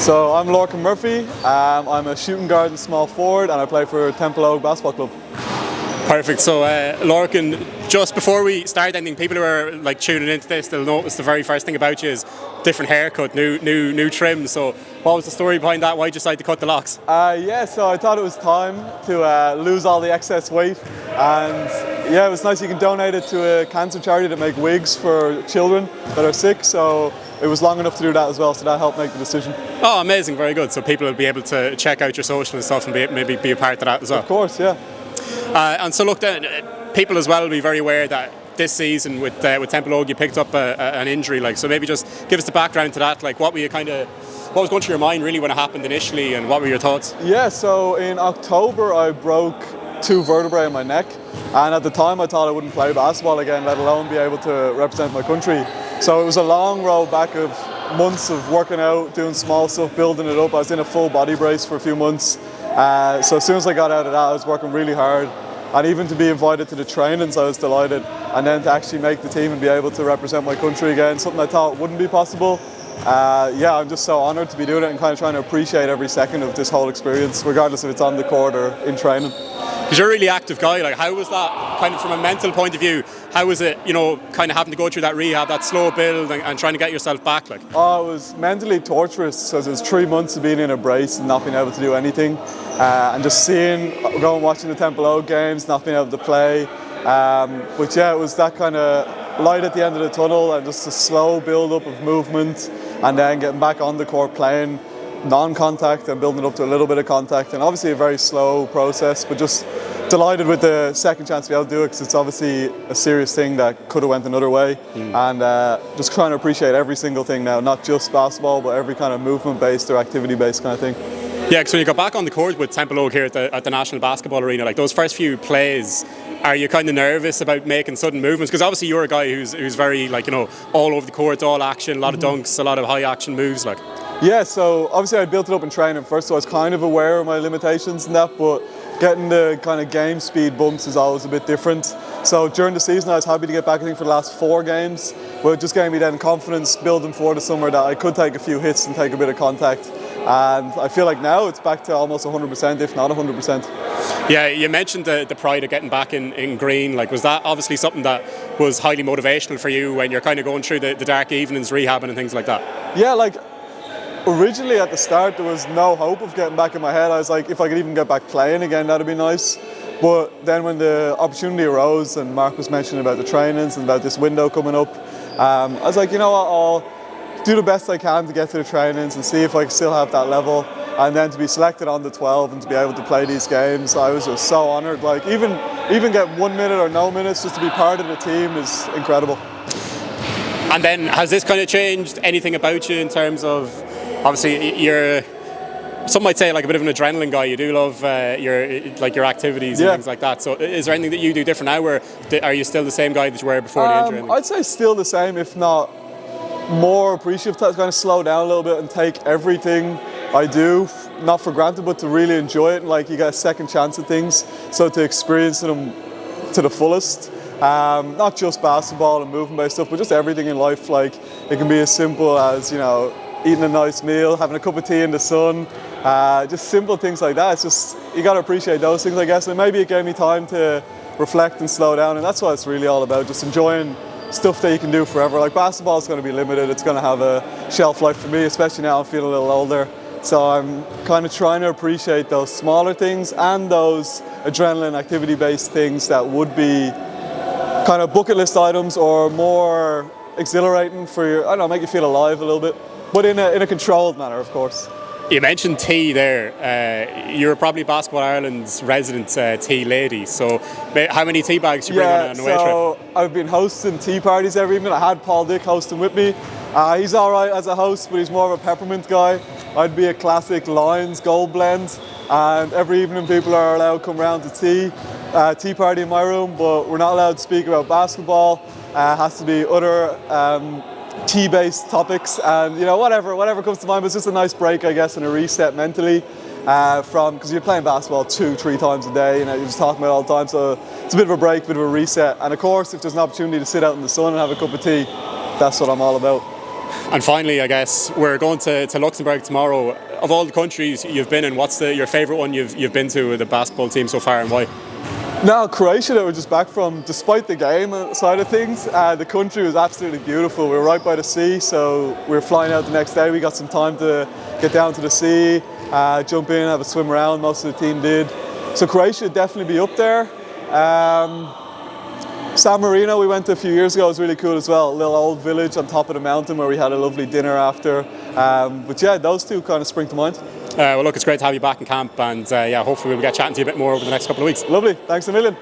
So I'm Lorcan Murphy. I'm a shooting guard and small forward, and I play for Templeogue Basketball Club. Perfect. So, Lorcan, just before we start anything, people who are like tuning into this, they'll notice the very first thing about you is different haircut, new trim. So, what was the story behind that? Why did you decide to cut the locks? So I thought it was time to lose all the excess weight, and it was nice. You can donate it to a cancer charity that make wigs for children that are sick. So it was long enough to do that as well. So that helped make the decision. Oh, amazing! Very good. So people will be able to check out your social and stuff, and maybe be a part of that as well. Of course, yeah. And so, look, people as well will be very aware that this season with Templeogue you picked up an injury. So maybe just give us the background to that. What was going through your mind really when it happened initially, and what were your thoughts? Yeah, so in October I broke 2 vertebrae in my neck, and at the time I thought I wouldn't play basketball again, let alone be able to represent my country. So it was a long road back of months of working out, doing small stuff, building it up. I was in a full body brace for a few months. So as soon as I got out of that, I was working really hard. And even to be invited to the trainings, I was delighted. And then to actually make the team and be able to represent my country again, something I thought wouldn't be possible. I'm just so honoured to be doing it and kind of trying to appreciate every second of this whole experience, regardless if it's on the court or in training. Because you're a really active guy, how was that kind of from a mental point of view? How was it, kind of having to go through that rehab, that slow build and trying to get yourself back? Oh, it was mentally torturous because it was 3 months of being in a brace and not being able to do anything. And just going watching the Templeogue games, not being able to play. It was that kind of light at the end of the tunnel and just a slow build up of movement and then getting back on the court playing non-contact and building up to a little bit of contact, and obviously a very slow process, but just delighted with the second chance to be able to do it because it's obviously a serious thing that could have went another way. And just trying to appreciate every single thing now, not just basketball but every kind of movement-based or activity-based kind of thing. Yeah, because when you got back on the court with Templeogue here at the National Basketball Arena, those first few plays, are you kind of nervous about making sudden movements? Because obviously you're a guy who's very all over the court, all action, a lot of dunks, a lot of high action moves. Yeah, so obviously I built it up in training first, so I was kind of aware of my limitations and that, but getting the kind of game speed bumps is always a bit different. So during the season I was happy to get back, I think, for the last 4 games, but it just gave me then confidence building for the summer that I could take a few hits and take a bit of contact. And I feel like now it's back to almost 100%, if not 100%. Yeah, you mentioned the pride of getting back in green. Was that obviously something that was highly motivational for you when you're kind of going through the dark evenings, rehabbing and things like that? Yeah, originally at the start there was no hope of getting back in my head. I was like, if I could even get back playing again, that'd be nice. But then when the opportunity arose and Mark was mentioning about the trainings and about this window coming up, I was like, you know what, I'll do the best I can to get to the trainings and see if I can still have that level. And then to be selected on the 12 and to be able to play these games, I was just so honoured. Even get 1 minute or no minutes just to be part of the team is incredible. And then has this kind of changed anything about you in terms of, obviously you're, some might say, a bit of an adrenaline guy. You do love your activities and things like that. So is there anything that you do different now, or are you still the same guy that you were before the injury? I'd say still the same, if not more appreciative, to kind of slow down a little bit and take everything I do, not for granted, but to really enjoy it. And you get a second chance at things, so to experience them to the fullest. Not just basketball and movement-based stuff, but just everything in life. It can be as simple as eating a nice meal, having a cup of tea in the sun, just simple things like that. It's just, you got to appreciate those things, I guess. And maybe it gave me time to reflect and slow down, and that's what it's really all about, just enjoying stuff that you can do forever. Basketball is going to be limited, it's going to have a shelf life for me, especially now I'm feeling a little older. So I'm kind of trying to appreciate those smaller things and those adrenaline activity-based things that would be kind of bucket list items or more exhilarating for make you feel alive a little bit, but in a controlled manner, of course. You mentioned tea there. You're probably Basketball Ireland's resident tea lady. So how many tea bags do you bring on an away trip? I've been hosting tea parties every evening. I had Paul Dick hosting with me. He's all right as a host, but he's more of a peppermint guy. I'd be a classic Lions Gold Blend, and every evening people are allowed to come round to tea party in my room, but we're not allowed to speak about basketball. It has to be other tea-based topics, and whatever comes to mind. But it's just a nice break, I guess, and a reset mentally because you're playing basketball 2-3 times a day, you're just talking about it all the time. So it's a bit of a break, bit of a reset. And of course, if there's an opportunity to sit out in the sun and have a cup of tea, that's what I'm all about. And finally, I guess we're going to Luxembourg tomorrow. Of all the countries you've been in, what's your favourite one you've been to with the basketball team so far, and why? No, Croatia that we're just back from, despite the game side of things, the country was absolutely beautiful. We were right by the sea, so we were flying out the next day. We got some time to get down to the sea, jump in, have a swim around. Most of the team did. So Croatia would definitely be up there. San Marino we went to a few years ago was really cool as well. A little old village on top of the mountain where we had a lovely dinner after. But yeah, those two kind of spring to mind. Well, look, it's great to have you back in camp, and hopefully we'll get chatting to you a bit more over the next couple of weeks. Lovely, thanks a million.